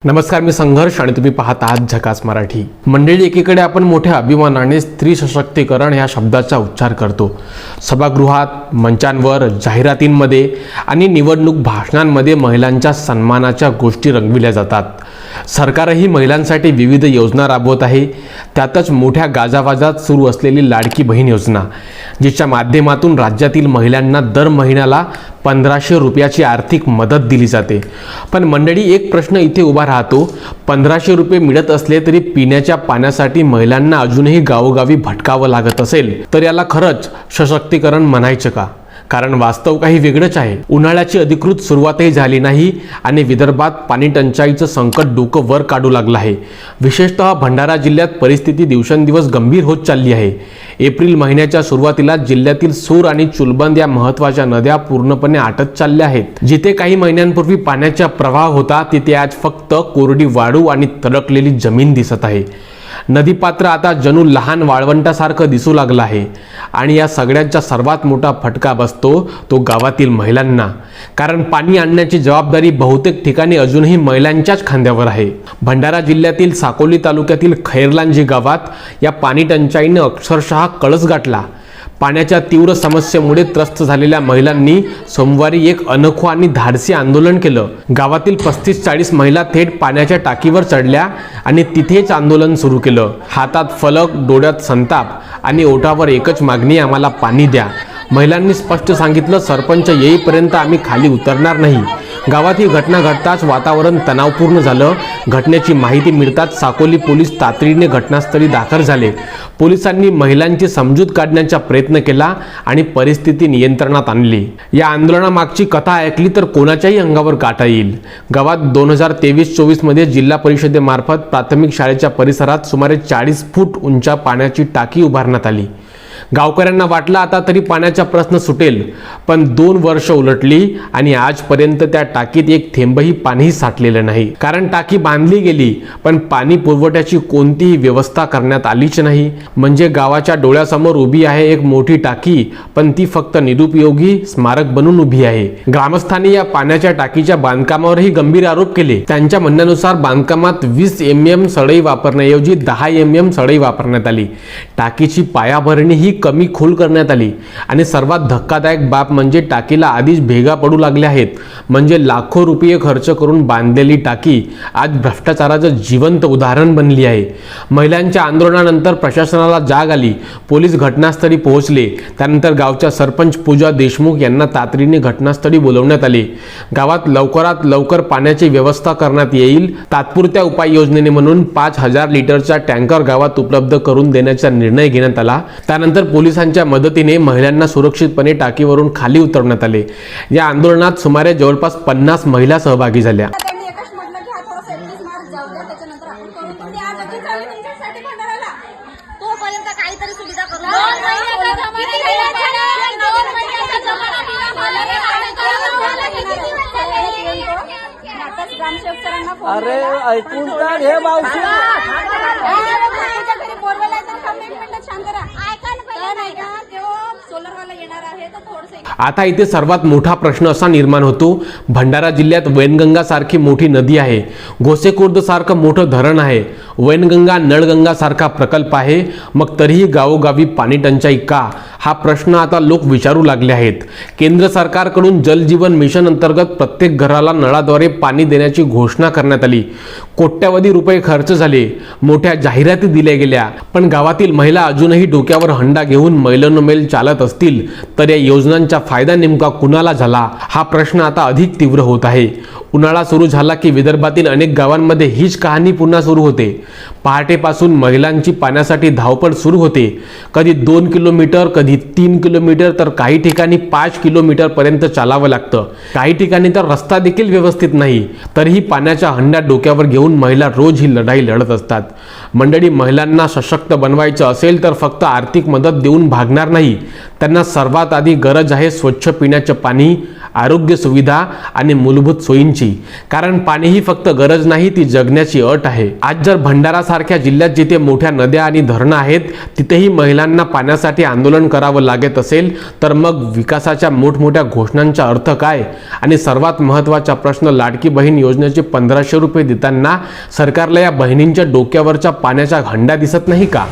नमस्कार, मी संघर्ष आणि तुम्ही पाहत आहात झकास मराठी। मंडळी, एकीकडे आपण मोठ्या अभिमानाने स्त्री सशक्तीकरण ह्या शब्दाचा उच्चार करतो। सभागृहात, मंचांवर, जाहिरातींमध्ये आणि निवडणूक भाषणांमध्ये महिलांच्या सन्मानाच्या गोष्टी रंगविल्या जातात। सरकारही महिलांसाठी विविध योजना राबवत आहे। त्यातच मोठ्या गाजावाजात सुरू असलेली लाडकी बहीण योजना, जिच्या माध्यमातून राज्यातील महिलांना दर महिन्याला 1500 रुपयाची आर्थिक मदत दिली जाते। पण मंडळी, एक प्रश्न इथे उभा राहतो, 1500 रुपये मिळत असले तरी पिण्याच्या पाण्यासाठी महिलांना अजूनही गावोगावी भटकावं लागत असेल तर याला खरंच सशक्तीकरण म्हणायचं का? कारण वास्तव काही वेगळंच आहे। उन्हाळ्याची अधिकृत सुरुवातही झाली नाही आणि विदर्भात पाणी टंचाईचं संकट डोकं वर काढू लागलं आहे। विशेषतः भंडारा जिल्ह्यात परिस्थिती दिवसेंदिवस गंभीर होत चालली आहे। एप्रिल महिन्याच्या सुरुवातीला जिल्ह्यातील सूर आणि चुलबंद या महत्त्वाच्या नद्या पूर्णपणे आटत चालल्या आहेत। जिथे काही महिन्यांपूर्वी पाण्याचा प्रवाह होता, तिथे आज फक्त कोरडी वाळू आणि तडकलेली जमीन दिसत आहे। नदीपात्र आता जणू लहान वाळवंटासारखं दिसू लागलं आहे आणि या सगळ्यांचा सर्वात मोठा फटका बसतो तो गावातील महिलांना। कारण पाणी आणण्याची जबाबदारी बहुतेक ठिकाणी अजूनही महिलांच्याच खांद्यावर आहे। भंडारा जिल्ह्यातील साकोली तालुक्यातील खैरलांजी गावात या पाणी टंचाईने अक्षरशः कळस गाठला। पाण्याच्या तीव्र समस्येमुळे त्रस्त झालेल्या महिलांनी सोमवारी एक अनोखं आणि धाडसी आंदोलन केलं। गावातील 35-40 महिला थेट पाण्याच्या टाकीवर चढल्या आणि तिथेच आंदोलन सुरू केलं। हातात फलक, डोळ्यात संताप आणि ओठावर एकच मागणी, आम्हाला पाणी द्या। महिलांनी स्पष्ट सांगितलं, सरपंच येईपर्यंत आम्ही खाली उतरणार नाही। गावात ही घटना घडताच वातावरण तणावपूर्ण झालं। घटनेची माहिती मिळताच साकोली पोलीस तातडीने घटनास्थळी दाखल झाले। पोलिसांनी महिलांची समजूत काढण्याचा प्रयत्न केला आणि परिस्थिती नियंत्रणात आणली। या आंदोलनामागची कथा ऐकली तर कोणाच्याही अंगावर काटा येईल। गावात 2023-24 मध्ये जिल्हा परिषदेमार्फत प्राथमिक शाळेच्या परिसरात सुमारे 40 फूट उंच पाण्याची टाकी उभारण्यात आली। गावकऱ्यांना वाटलं आता तरी पाण्याचा प्रश्न सुटेल, पण 2 वर्ष उलटली आणि आजपर्यंत त्या टाकीत एक थेंबही पाणी साठलेलं नाही। कारण टाकी बांधली गेली, पण पाणी पुरवठ्याची कोणतीही व्यवस्था करण्यात आलीच नाही। म्हणजे गावाच्या डोळ्यासमोर उभी आहे एक मोठी टाकी, पण ती फक्त निरुपयोगी स्मारक बनून उभी आहे। ग्रामस्थांनी या पाण्याच्या टाकीच्या बांधकामावरही गंभीर आरोप केले। त्यांच्या म्हणण्यानुसार बांधकामात 20 mm सळई वापरण्याऐवजी 10 mm सळई वापरण्यात आली। टाकीची पायाभरणी ही कमी खोल करण्यात आली आणि सर्वात धक्कादायक बाब म्हणजे टाकीला आधीच भेगा पडू लागल्या आहेत। म्हणजे लाखो रुपये खर्च करून बांधलेली टाकी आज भ्रष्टाचाराचं जिवंत उदाहरण बनली आहे। महिलांच्या आंदोलनानंतर प्रशासनाला जाग आली। पोलीस घटनास्थळी पोहोचले। त्यानंतर गावच्या सरपंच पूजा देशमुख यांना तातडीने घटनास्थळी बोलवण्यात आले। गावात लवकरात लवकर पाण्याची व्यवस्था करण्यात येईल। तात्पुरत्या उपाययोजनेने म्हणून 5000 लिटरचा टँकर गावात उपलब्ध करून देण्याचा निर्णय घेण्यात आला। त्यानंतर पोलिसांच्या मदतीने महिलांना सुरक्षितपणे टाकीवरून खाली उतरवण्यात आले। या आंदोलनात सुमारे जवळपास 50 महिला सहभागी झाल्या। अरे ऐकून तर हे मावशी, आता इथे सर्वात मोठा प्रश्न असा निर्माण होतो, भंडारा जिल्ह्यात वैनगंगा सारखी मोठी नदी आहे, गोसेखुर्द सारखं मोठं धरण आहे, वैनगंगा नळगंगा सारखा प्रकल्प आहे, मग तरीही गावोगावी पाणी टंचाई का? हा प्रश्न आता लोक विचारू लागले आहेत। केंद्र सरकारकडून जल जीवन मिशन अंतर्गत प्रत्येक घराला नळाद्वारे पाणी देण्याची घोषणा करण्यात आली। कोट्यावधी रुपये खर्च झाले, मोठ्या जाहिराती दिल्या गेल्या, पण गावातील महिला अजूनही डोक्यावर हंडा घेऊन मैलोनमैल चालत असतील तर या योजनांचा फायदा नेमका कुणाला झाला? हा प्रश्न आता अधिक तीव्र होत आहे। उन्हाळा सुरू झाला की विदर्भातील अनेक गावांमध्ये हीच कहाणी पुन्हा सुरू होते। पहाटेपासून महिलांची पाण्यासाठी धावपळ सुरू होते। कधी 2 किलोमीटर, कधी 3 किलोमीटर, तर काही ठिकाणी 5 किलोमीटर पर्यंत चालावं लागतं। काही ठिकाणी तर रस्ता देखील व्यवस्थित नाही। तरीही पाण्याच्या हंड्या डोक्यावर घेऊन महिला रोज ही लढाई लढत असतात। मंडळी, महिलांना सशक्त बनवायचं असेल तर फक्त आर्थिक मदत देऊन भागणार नाही। त्यांना सर्वात आधी गरज आहे स्वच्छ पिण्याचं पाणी आरोग्य सुविधा आणि मूलभूत सोयींची, कारण पाणी ही फक्त गरज नाही, ती जगण्याची अट आहे. आज जर भंडारा सारख्या जिल्ह्यात जिथे मोठ्या नद्या आणि धरणं आहेत तिथेही महिलांना पाण्यासाठी आंदोलन करावं लागत असेल तर मग विकासाच्या मोठमोठ्या घोषणांचा अर्थ काय? आणि सर्वात महत्त्वाचा प्रश्न, लाडकी बहीण योजनेचे 1500 रुपये देताना सरकारला या बहिणींच्या डोक्यावरच्या पाण्याचा हंडा दिसत नाही का?